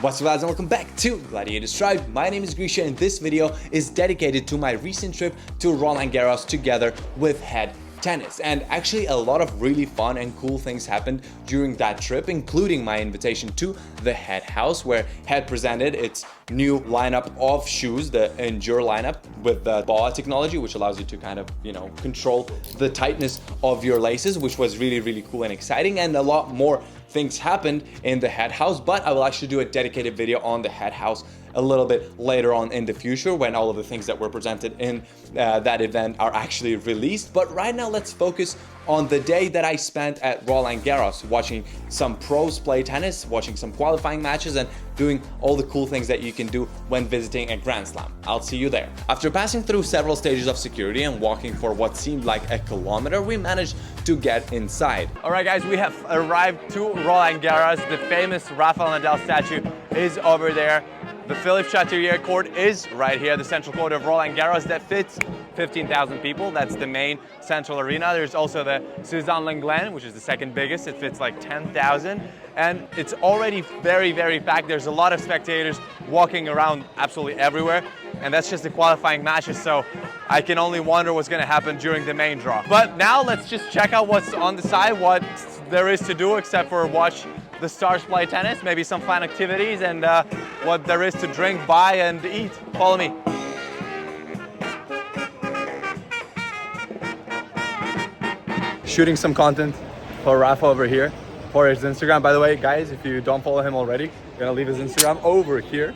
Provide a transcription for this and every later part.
What's up guys, and welcome back to Gladiator Tribe. My name is Grisha and this video is dedicated to my recent trip to Roland Garros together with Head Tennis. And actually a lot of really fun and cool things happened during that trip, including my invitation to the Head House, where Head presented its new lineup of shoes, the Endure lineup with the BAW technology, which allows you to kind of, control the tightness of your laces, which was really cool and exciting. And a lot more things happened in the Head House, but I will actually do a dedicated video on the Head House a little bit later on in the future when all of the things that were presented in that event are actually released. But right now let's focus on the day that I spent at Roland Garros, watching some pros play tennis, watching some qualifying matches, and doing all the cool things that you can do when visiting a Grand Slam. I'll see you there. After passing through several stages of security and walking for what seemed like a kilometer, we managed to get inside. All right guys, we have arrived to Roland Garros. The famous Rafael Nadal statue is over there. The Philippe Chatrier court is right here, the central court of Roland Garros that fits 15,000 people. That's the main central arena. There's also the Suzanne Lenglen, which is the second biggest. It fits like 10,000. And it's already very packed. There's a lot of spectators walking around absolutely everywhere. And that's just the qualifying matches. So I can only wonder what's going to happen during the main draw. But now let's just check out what's on the side, what there is to do except for watch the stars play tennis, maybe some fun activities, and what there is to drink, buy, and eat. Follow me. Shooting some content for Rafa over here for his Instagram. By the way, guys, if you don't follow him already, I'm gonna leave his Instagram over here.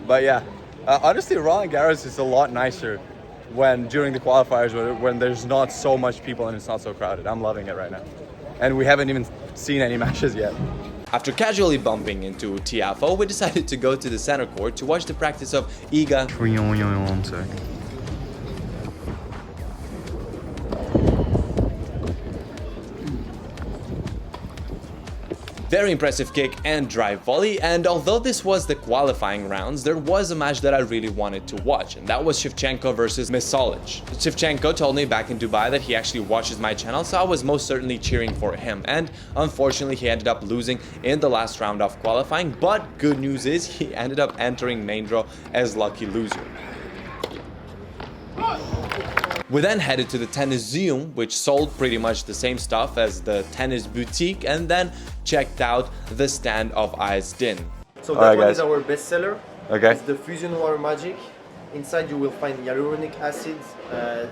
But yeah, honestly, Roland Garros is a lot nicer during the qualifiers when there's not so much people and it's not so crowded. I'm loving it right now. And we haven't even seen any matches yet. After casually bumping into Tiafoe, we decided to go to the center court to watch the practice of Iga. Very impressive kick and drive volley, and although this was the qualifying rounds, there was a match that I really wanted to watch, and that was Shevchenko versus Misolic. Shevchenko told me back in Dubai that he actually watches my channel, so I was most certainly cheering for him, and unfortunately he ended up losing in the last round of qualifying, but good news is he ended up entering main draw as lucky loser. We then headed to the Tenniseum, which sold pretty much the same stuff as the tennis boutique, and then checked out the stand of Ice Din. So that one is our best seller. Okay. It's the Fusion Water Magic. Inside you will find hyaluronic acid,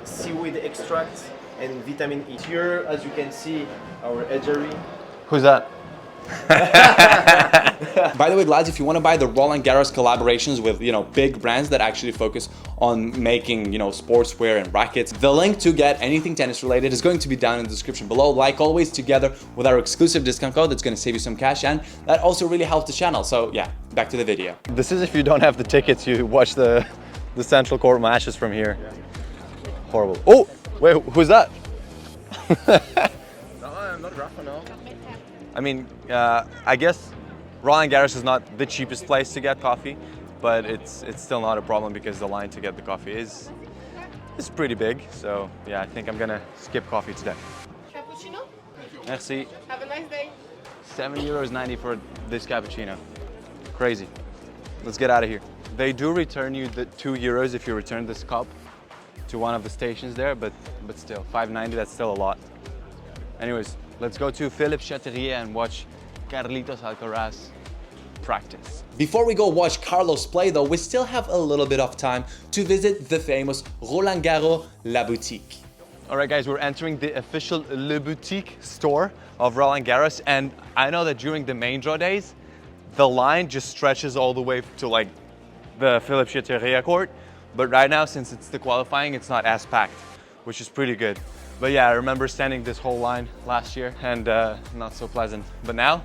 seaweed extract, and vitamin E. Here, as you can see, our edgery. Who's that? By the way, lads, if you want to buy the Roland Garros collaborations with, big brands that actually focus on making, sportswear and rackets, the link to get anything tennis related is going to be down in the description below. Like always, together with our exclusive discount code that's going to save you some cash, and that also really helps the channel. So yeah, back to the video. This is if you don't have the tickets, you watch the central court matches from here. Yeah. Horrible. Oh, wait, who's that? No, I'm not Rafa, no. I mean, I guess Roland Garros is not the cheapest place to get coffee, but it's still not a problem because the line to get the coffee is pretty big. So yeah, I think I'm gonna skip coffee today. Cappuccino? Merci. Have a nice day. €7.90 for this cappuccino. Crazy. Let's get out of here. They do return you the €2 if you return this cup to one of the stations there, but still, $5.90, that's still a lot. Anyways, let's go to Philippe Chatrier and watch Carlitos Alcaraz practice. Before we go watch Carlos play though, we still have a little bit of time to visit the famous Roland Garros La Boutique. All right guys, we're entering the official Le Boutique store of Roland Garros, and I know that during the main draw days, the line just stretches all the way to like the Philippe Chatrier court, but right now, since it's the qualifying, it's not as packed, which is pretty good. But yeah, I remember standing this whole line last year and not so pleasant. But now,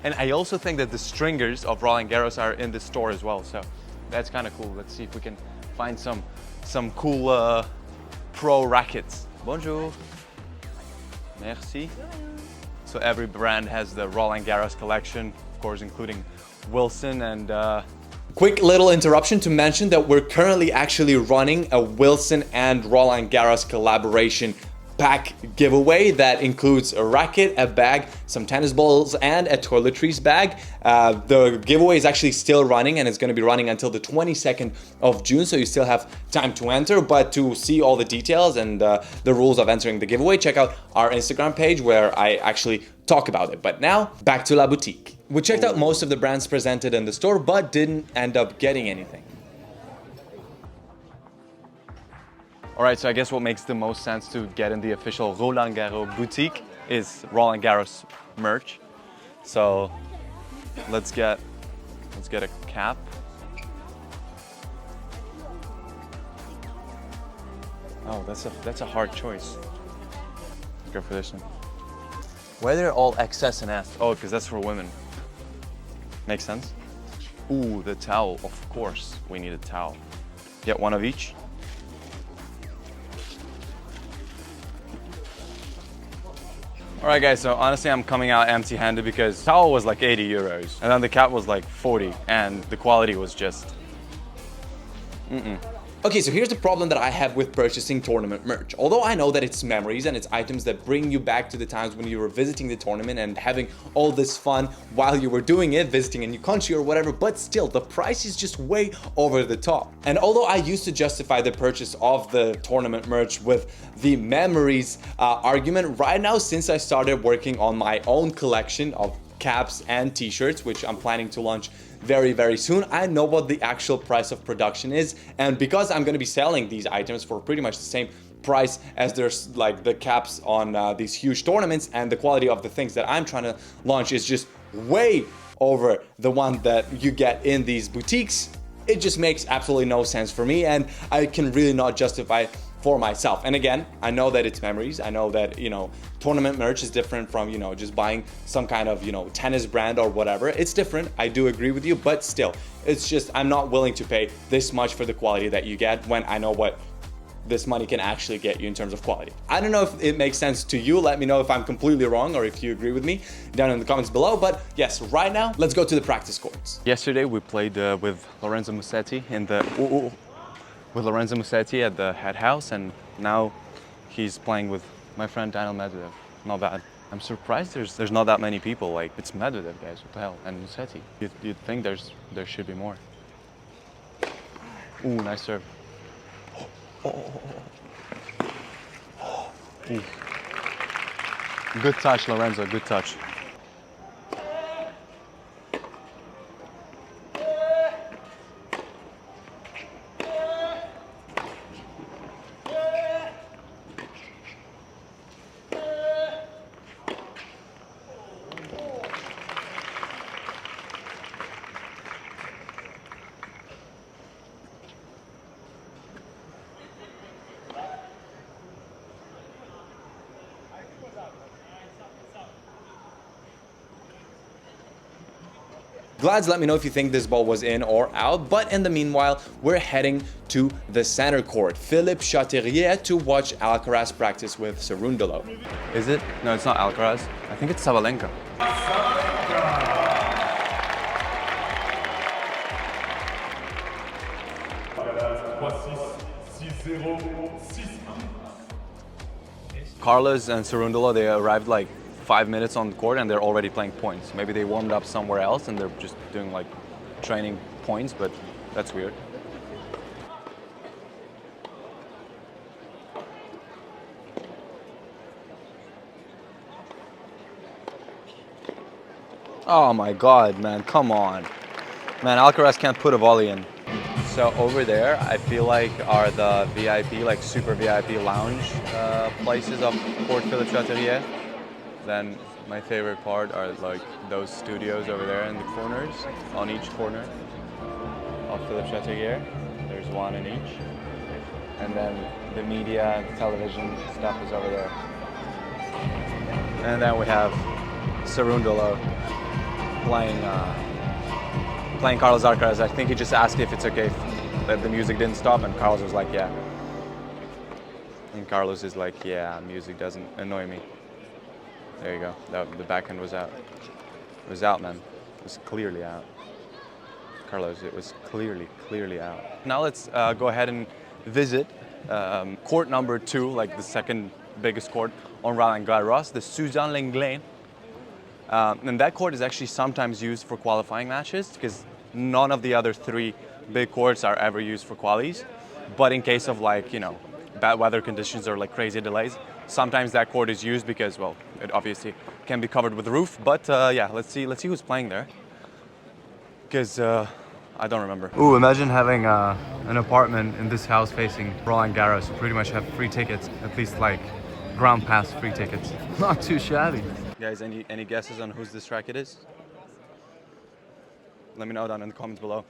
and I also think that the stringers of Roland Garros are in the store as well. So that's kind of cool. Let's see if we can find some cool pro rackets. Bonjour. Merci. So every brand has the Roland Garros collection, of course, including Wilson and Quick little interruption to mention that we're currently actually running a Wilson and Roland Garros collaboration pack giveaway that includes a racket, a bag, some tennis balls, and a toiletries bag. The giveaway is actually still running, and it's going to be running until the 22nd of June, so you still have time to enter. But to see all the details and the rules of entering the giveaway, check out our Instagram page where I actually talk about it. But now, back to La Boutique. We checked out most of the brands presented in the store, but didn't end up getting anything. All right, so I guess what makes the most sense to get in the official Roland Garros boutique is Roland Garros merch. So let's get a cap. Oh, that's a hard choice. Let's go for this one. Why are they all XS and S? Oh, because that's for women. Makes sense. Ooh, the towel. Of course, we need a towel. Get one of each. All right, guys, so honestly, I'm coming out empty-handed because the towel was like 80 euros, and then the cap was like 40, and the quality was just, Okay, so here's the problem that I have with purchasing tournament merch. Although I know that it's memories and it's items that bring you back to the times when you were visiting the tournament and having all this fun while you were doing it, visiting a new country or whatever, but still, the price is just way over the top. And although I used to justify the purchase of the tournament merch with the memories argument, right now, since I started working on my own collection of caps and t-shirts, which I'm planning to launch very soon, I know what the actual price of production is, and because I'm going to be selling these items for pretty much the same price as there's like the caps on these huge tournaments, and the quality of the things that I'm trying to launch is just way over the one that you get in these boutiques, it just makes absolutely no sense for me, and I can really not justify for myself. And again, I know that it's memories. I know that, tournament merch is different from, just buying some kind of, tennis brand or whatever. It's different. I do agree with you, but still, it's just, I'm not willing to pay this much for the quality that you get when I know what this money can actually get you in terms of quality. I don't know if it makes sense to you. Let me know if I'm completely wrong or if you agree with me down in the comments below. But yes, right now, let's go to the practice courts. Yesterday we played with Lorenzo Musetti in the at the head house, and now he's playing with my friend Daniel Medvedev. Not bad. I'm surprised there's not that many people. Like, it's Medvedev, guys. What the hell? And Musetti. You'd think there should be more. Ooh, nice serve. Ooh. Good touch, Lorenzo. Good touch. Glads, let me know if you think this ball was in or out, but in the meanwhile, we're heading to the center court, Philippe Chatrier, to watch Alcaraz practice with Cerundolo. Is it? No, it's not Alcaraz. I think it's Sabalenka. Carlos and Cerundolo, they arrived like 5 minutes on the court and they're already playing points. Maybe they warmed up somewhere else and they're just doing like training points, but that's weird. Oh my God, man, come on. Man, Alcaraz can't put a volley in. So over there, I feel like are the VIP, like super VIP lounge places of Court Philippe Chatrier. Then my favorite part are like those studios over there in the corners, on each corner of Philippe Chatrier. There's one in each. And then the media, the television stuff is over there. And then we have Cerundolo playing Carlos Alcaraz. I think he just asked if it's okay that the music didn't stop, and Carlos was like, yeah. And Carlos is like, yeah, music doesn't annoy me. There you go. The backhand was out. It was out, man. It was clearly out. Carlos, it was clearly out. Now let's go ahead and visit court number 2, like the second biggest court on Roland Garros, the Suzanne Lenglen. And that court is actually sometimes used for qualifying matches because none of the other 3 big courts are ever used for qualies. But in case of like, you know, bad weather conditions or like crazy delays, sometimes that court is used because, well, it obviously can be covered with a roof. But yeah, let's see who's playing there. Because I don't remember. Ooh, imagine having an apartment in this house facing Roland Garros. You pretty much have free tickets, at least like ground pass free tickets. Not too shabby. Guys, any guesses on whose this racket is? Let me know down in the comments below.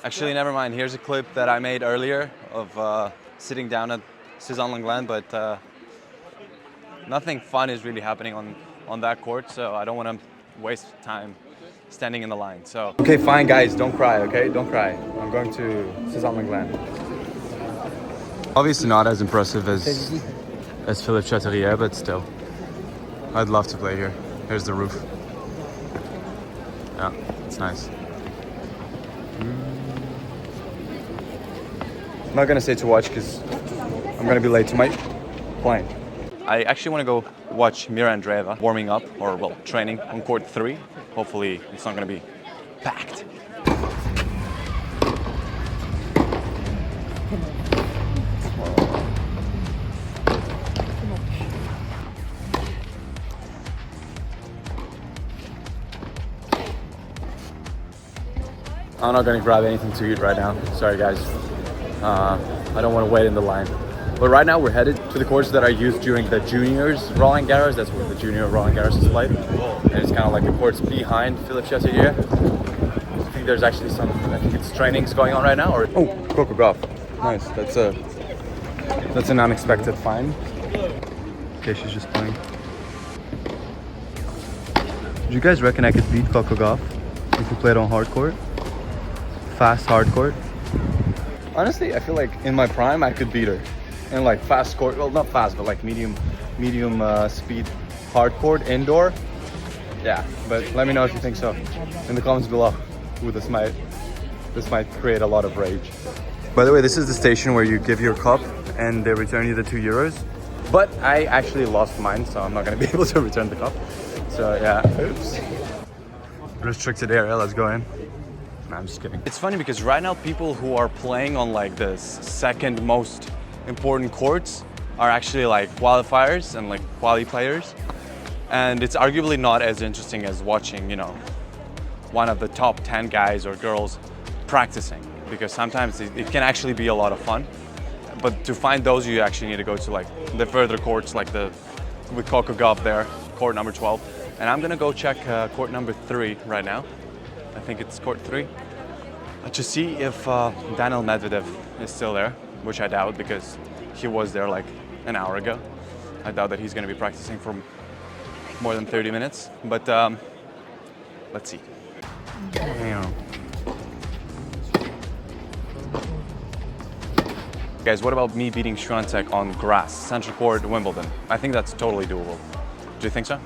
Actually, never mind. Here's a clip that I made earlier of sitting down at Suzanne Lenglen, but nothing fun is really happening on that court, so I don't want to waste time standing in the line. So okay, fine, guys, don't cry. Okay, don't cry. I'm going to Suzanne Lenglen. Obviously, not as impressive as Philippe Chatrier, but still, I'd love to play here. Here's the roof. Yeah, it's nice. I'm not gonna say to watch because I'm gonna be late to my plane. I actually want to go watch Mira Andreeva warming up, or well, training on court 3. Hopefully it's not gonna be packed. I'm not gonna grab anything to eat right now. Sorry guys. I don't want to wait in the line. But right now we're headed to the courts that are used during the juniors Roland Garros. That's where the junior Roland Garros is played. And it's kind of like the courts behind Philippe Chatrier. I think there's actually some, I think it's trainings going on right now. Or oh, Coco Gauff. Nice. That's an unexpected find. Okay, she's just playing. Do you guys reckon I could beat Coco Gauff if we played on hard court? Fast hard court? Honestly, I feel like in my prime I could beat her. In like fast court, well not fast, but like medium speed hard court indoor. Yeah, but let me know if you think so in the comments below. Ooh, this might create a lot of rage. By the way, this is the station where you give your cup and they return you the €2. But I actually lost mine, so I'm not gonna be able to return the cup. So yeah, oops. Restricted area, let's go in. No, I'm just kidding. It's funny because right now people who are playing on like the second most important courts are actually like qualifiers and like quali players. And it's arguably not as interesting as watching, you know, one of the top 10 guys or girls practicing, because sometimes it can actually be a lot of fun. But to find those, you actually need to go to like the further courts, like with Coco Gauff there, court number 12. And I'm gonna go check court number 3 right now. I think it's court 3, to see if Daniel Medvedev is still there, which I doubt because he was there like an hour ago. I doubt that he's going to be practicing for more than 30 minutes, but let's see. Damn. Guys, what about me beating Swiatek on grass, central court, Wimbledon? I think that's totally doable. Do you think so?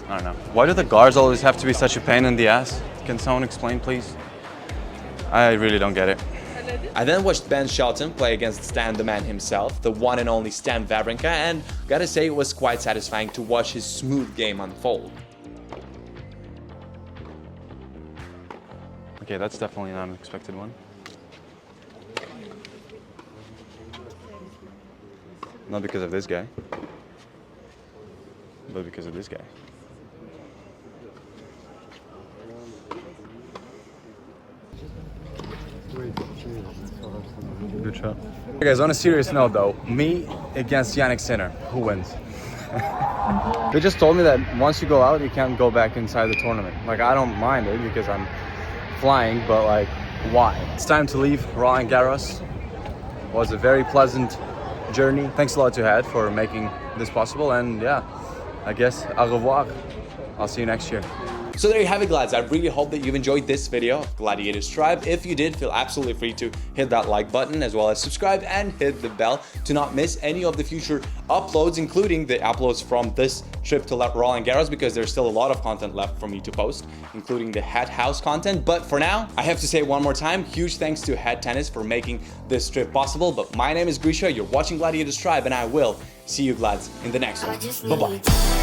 I don't know. Why do the guards always have to be such a pain in the ass? Can someone explain, please? I really don't get it. I then watched Ben Shelton play against Stan the man himself, the one and only Stan Wawrinka, and gotta say it was quite satisfying to watch his smooth game unfold. Okay, that's definitely an unexpected one. Not because of this guy, but because of this guy. Good shot. Hey guys, on a serious note though, me against Yannick Sinner, who wins? They just told me that once you go out, you can't go back inside the tournament. Like, I don't mind it because I'm flying, but like, why? It's time to leave Roland Garros. It was a very pleasant journey. Thanks a lot to Had for making this possible, and yeah, I guess au revoir. I'll see you next year. So there you have it, Glads. I really hope that you've enjoyed this video of Gladiators Tribe. If you did, feel absolutely free to hit that like button as well as subscribe and hit the bell to not miss any of the future uploads, including the uploads from this trip to Roland Garros, because there's still a lot of content left for me to post, including the Head House content. But for now, I have to say one more time, huge thanks to Head Tennis for making this trip possible. But my name is Grisha, you're watching Gladiators Tribe, and I will see you, Glads, in the next one. Bye-bye.